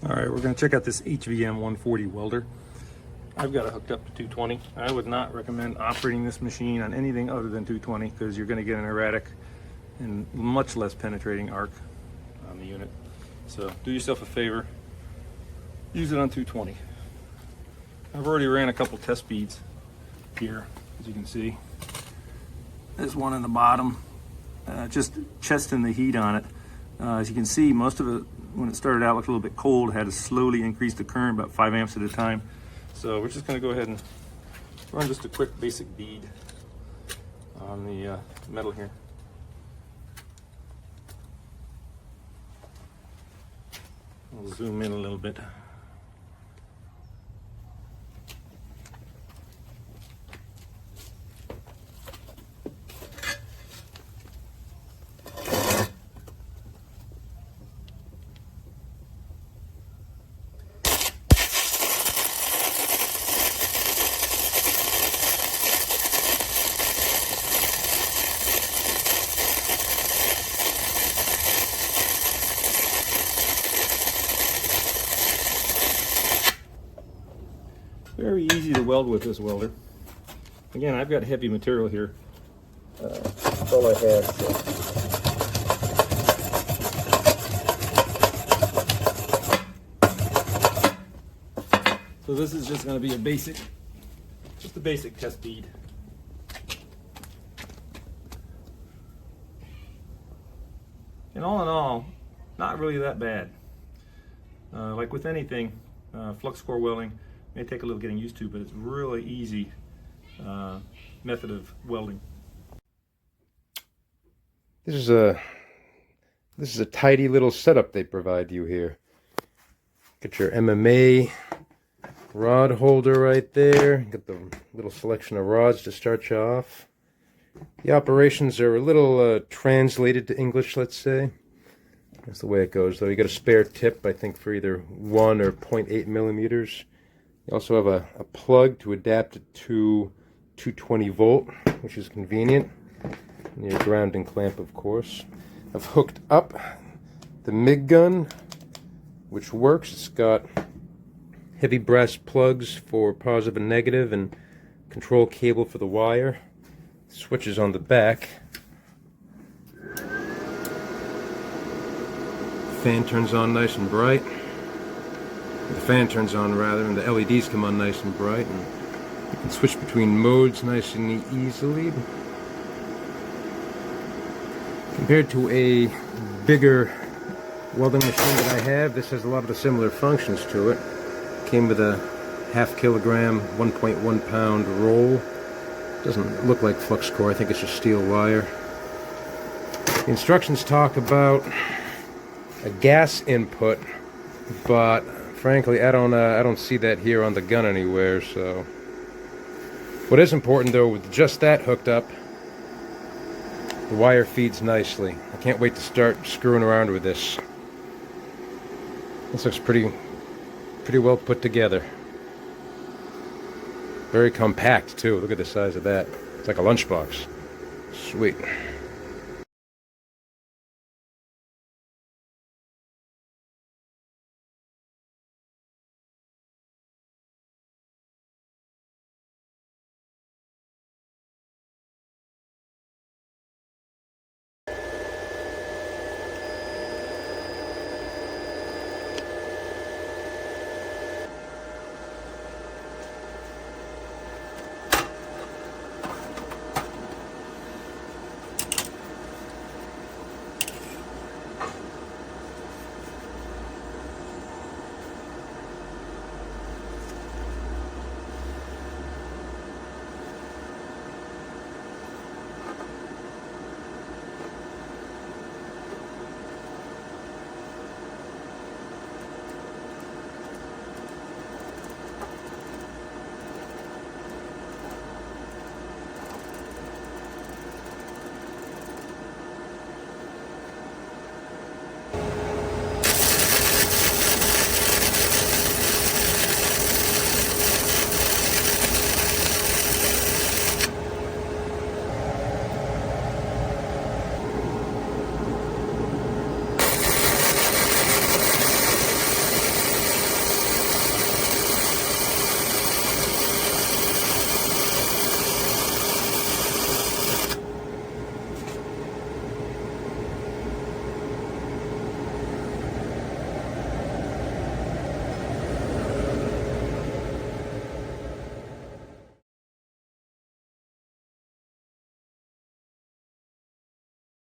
All right, we're going to check out this HVM 140 welder. I've got it hooked up to 220. I would not recommend operating this machine on anything other than 220 because you're going to get an erratic and much less penetrating arc on the unit. So do yourself a favor, use it on 220. I've already ran a couple test beads here, as you can see. There's one in the bottom, just testing the heat on it. As you can see, most of it, when it started out, looked a little bit cold, had to slowly increase the current, about 5 amps at a time. So we're just going to go ahead and run just a quick basic bead on the metal here. I'll zoom in a little bit. Very easy to weld with this welder. Again, I've got heavy material here. That's all I have. So this is just going to be a basic test bead. And all in all, not really that bad. Like with anything, flux core welding may take a little getting used to, but it's really easy method of welding. This is a tidy little setup they provide you here. Got your MMA rod holder right there. Got the little selection of rods to start you off. The operations are a little translated to English, let's say. That's the way it goes, though. You got a spare tip, I think, for either 1 or 0.8 millimeters. You also have a plug to adapt it to 220 volt, which is convenient. And your grounding clamp, of course. I've hooked up the MIG gun, which works. It's got heavy brass plugs for positive and negative, and control cable for the wire. Switches on the back. Fan turns on nice and bright. The fan turns on rather, and the LEDs come on nice and bright, and you can switch between modes nice and easily. Compared to a bigger welding machine that I have, this has a lot of the similar functions to it. Came with a 0.5 kilogram, 1.1 pound roll. Doesn't look like flux core, I think it's just steel wire. The instructions talk about a gas input, but frankly, I don't see that here on the gun anywhere. So, what is important though, with just that hooked up, the wire feeds nicely. I can't wait to start screwing around with this. This looks pretty well put together. Very compact too. Look at the size of that. It's like a lunchbox. Sweet.